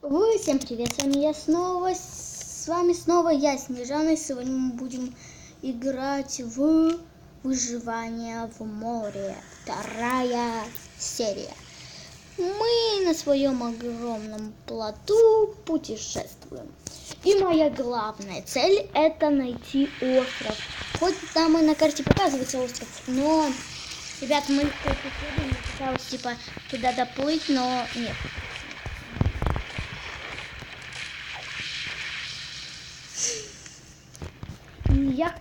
Всем привет, с вами снова я, Снежана, и сегодня мы будем играть в выживание в море, вторая серия. Мы на своем огромном плоту путешествуем, и моя главная цель это найти остров. Хоть там и на карте показывается остров, но, ребят, мы преследуем, я пыталась типа туда доплыть, но нет. Я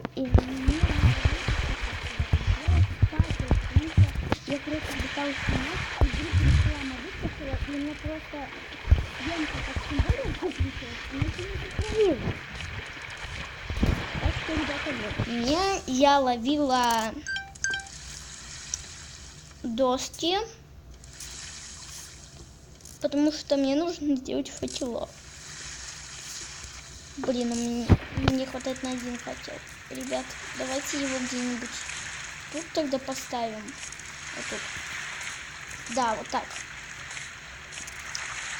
просто пыталась снимать, и вдруг реклама выскочила, и мне просто съемка как символом выключилась, и ничего не сохранилось. Так что, ребята, я ловила доски, потому что мне нужно сделать факелов. Блин, мне не хватает на один факел. Ребят, давайте его где-нибудь тут тогда поставим. Вот тут. Да, вот так.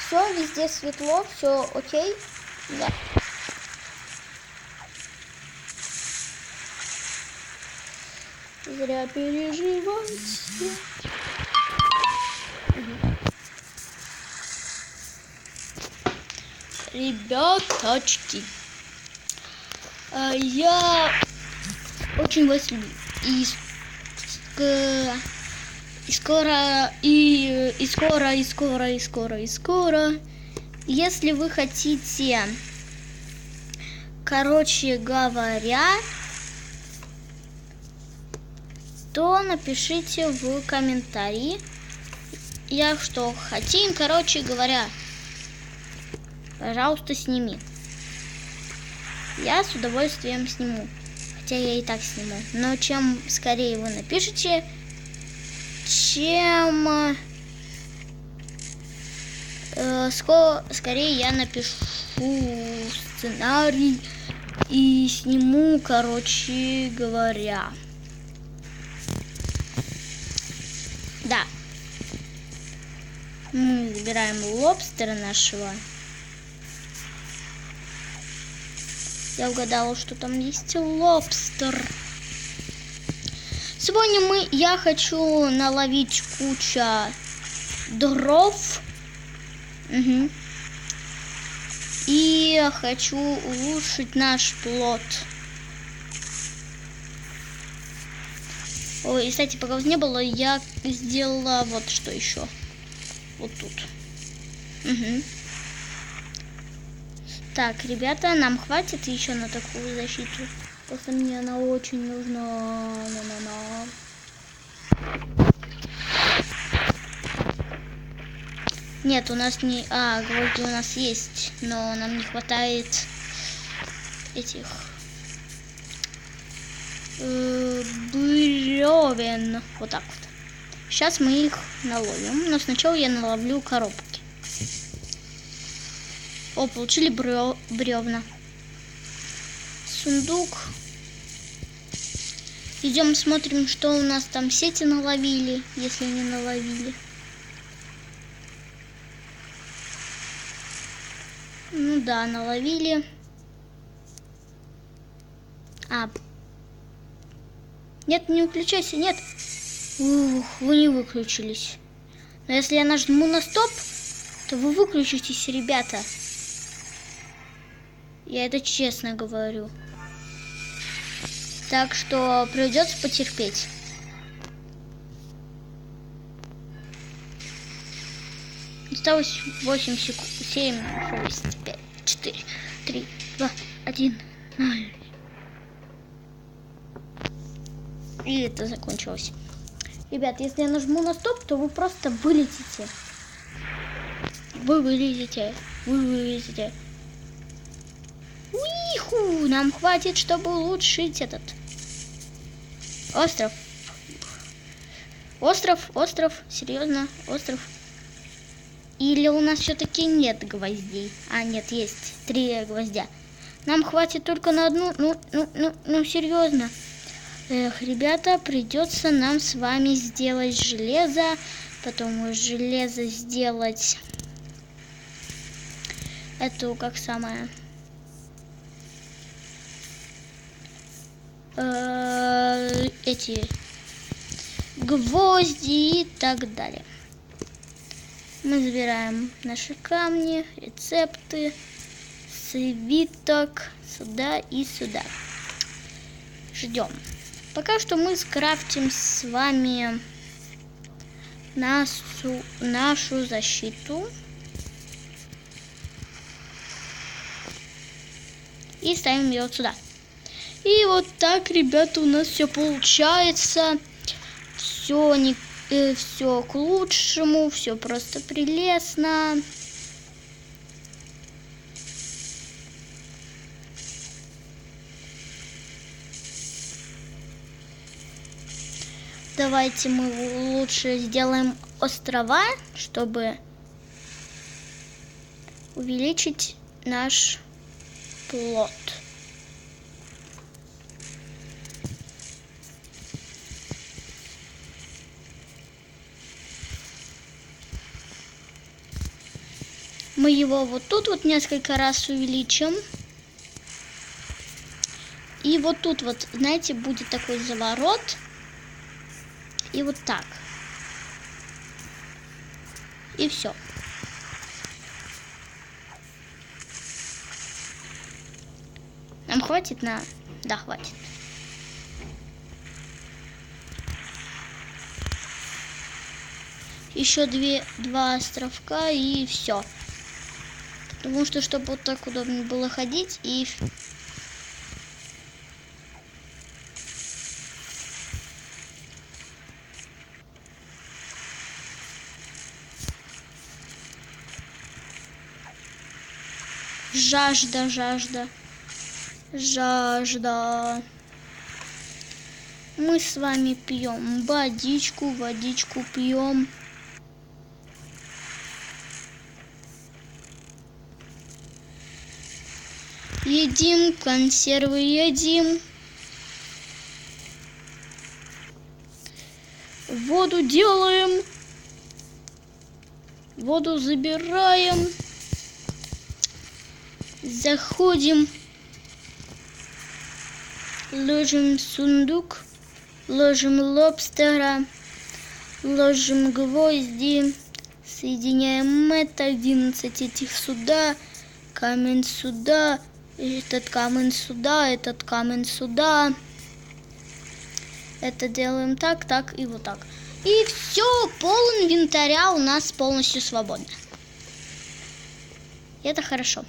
Все, везде светло, все окей. Да. Зря переживайте. Ребяточки, я очень вас люблю. И скоро. Если вы хотите, короче говоря, то напишите в комментарии. Я что хотим, короче говоря. Пожалуйста, сними. Я с удовольствием сниму. Хотя я и так сниму. Но чем скорее вы напишите, чем скорее я напишу сценарий и сниму, короче говоря. Да. Мы забираем лобстера нашего. Я угадала, что там есть лобстер. Сегодня я хочу наловить кучу дров. Угу. И хочу улучшить наш плот. Ой, кстати, пока вас не было, я сделала вот что еще. Вот тут. Угу. Так, ребята, нам хватит еще на такую защиту. Просто мне она очень нужна. Нет, у нас не... гвозди у нас есть, но нам не хватает этих бревен. Вот так вот. Сейчас мы их наловим, но сначала я наловлю коробки. О, получили бревна. Сундук. Идем смотрим, что у нас там сети наловили, если не наловили. Ну да, наловили. Нет, не выключайся, нет. Ух, вы не выключились. Но если я нажму на стоп, то вы выключитесь, ребята. Я это честно говорю. Так что придется потерпеть. Осталось 8 секунд. 7, 6, 5, 4, 3, 2, 1, 0. И это закончилось. Ребят, если я нажму на стоп, то вы просто вылетите. Вы вылезете. Уиху! Нам хватит, чтобы улучшить этот остров. Остров, серьезно, остров. Или у нас все-таки нет гвоздей? Нет, есть 3 гвоздя. Нам хватит только на одну. Ну, серьезно. Эх, ребята, придется нам с вами сделать железо, потом из железа сделать эту, как самое, эти гвозди и так далее. Мы забираем наши камни, рецепты, свиток сюда и сюда. Ждем. Пока что мы скрафтим с вами нашу защиту. И ставим ее вот сюда. И вот так, ребята, у нас все получается. Все к лучшему, все просто прелестно. Давайте мы лучше сделаем острова, чтобы увеличить наш плод. Мы его вот тут вот несколько раз увеличим. И вот тут вот, знаете, будет такой заворот. И вот так. И все. Нам хватит на... Да, хватит. Еще два островка и все. Потому что, чтобы вот так удобнее было ходить и... Жажда, жажда, жажда. Мы с вами пьем водичку, водичку пьем. Едим, консервы едим. Воду делаем. Воду забираем. Заходим. Ложим сундук. Ложим лобстера. Ложим гвозди. Соединяем это. 11 этих сюда. Камень сюда. Этот камень сюда. Этот камень сюда. Это делаем так, так и вот так. И все, пол инвентаря у нас полностью свободно. Это хорошо.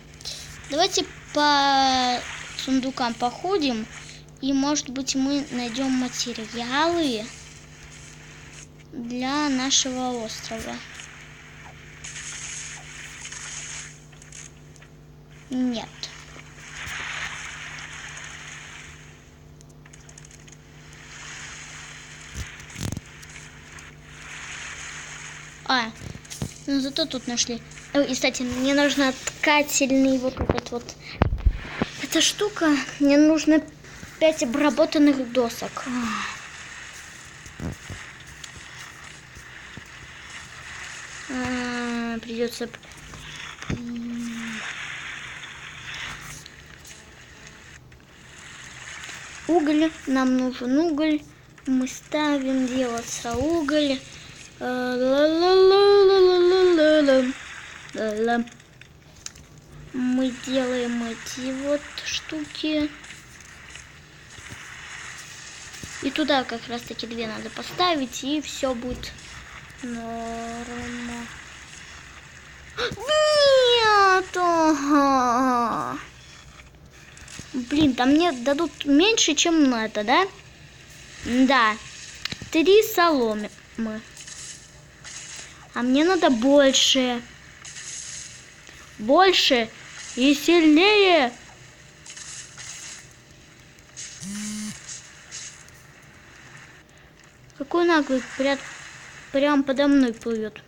Давайте по сундукам походим. И, может быть, мы найдем материалы для нашего острова. Нет. Ну зато тут нашли. И, кстати, мне нужно ткательный вот этот вот. Эта штука. Мне нужно 5 обработанных досок. Придется... Уголь. Нам нужен уголь. Мы ставим делаться уголь. Мы делаем эти вот штуки. И туда как раз таки 2 надо поставить, и все будет норма. Нет! Ага. Блин, там мне дадут меньше, чем на это, да? Да. 3 соломы. А мне надо больше. Больше и сильнее. Какой наглый прям подо мной плывет.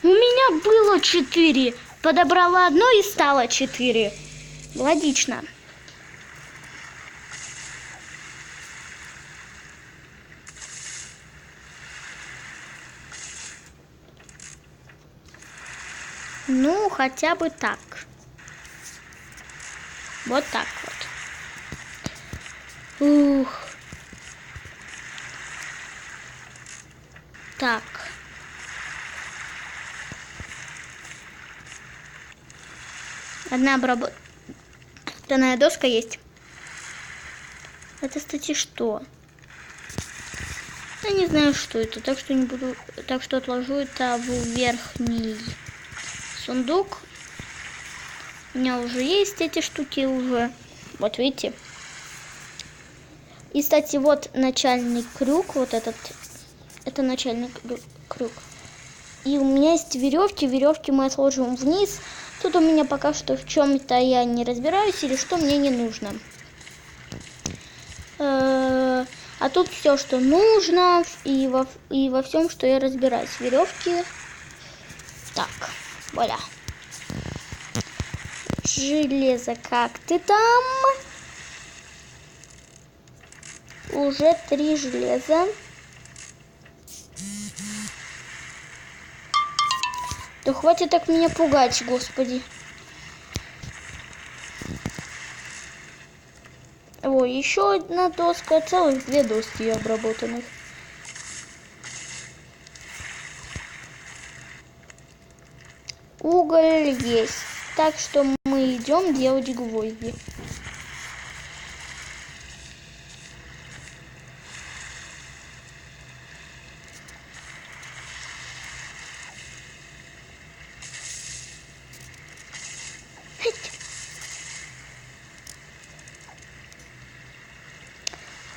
У меня было 4. подобрала одно и стало 4. Логично. Ну, хотя бы так. Вот так вот. Ух. Так. Одна обработанная доска есть. Это, кстати, что? Я не знаю, что это, так что не буду, так что отложу это в верхний сундук. У меня уже есть эти штуки уже. Вот видите. И, кстати, вот начальный крюк, вот этот. Это начальный крюк. И у меня есть веревки. Веревки мы отложим вниз. Тут у меня пока что в чем-то я не разбираюсь или что мне не нужно. А тут все, что нужно, и во всем, что я разбираюсь. Веревки. Так, вуаля. Железо, как ты там? Уже 3 железа. Да хватит так меня пугать, господи. Ой, еще одна доска, целых 2 доски обработанных. Уголь есть, так что мы идем делать гвозди.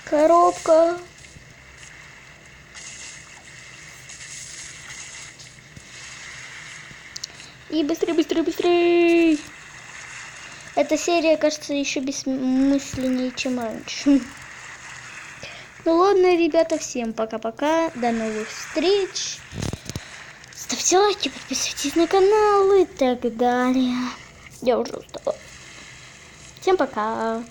Коробка. И быстрее, быстрее, быстрее. Эта серия, кажется, еще бессмысленнее, чем раньше. Ну ладно, ребята, всем пока-пока. До новых встреч. Ставьте лайки, подписывайтесь на канал и так далее. Я уже устала. Всем пока.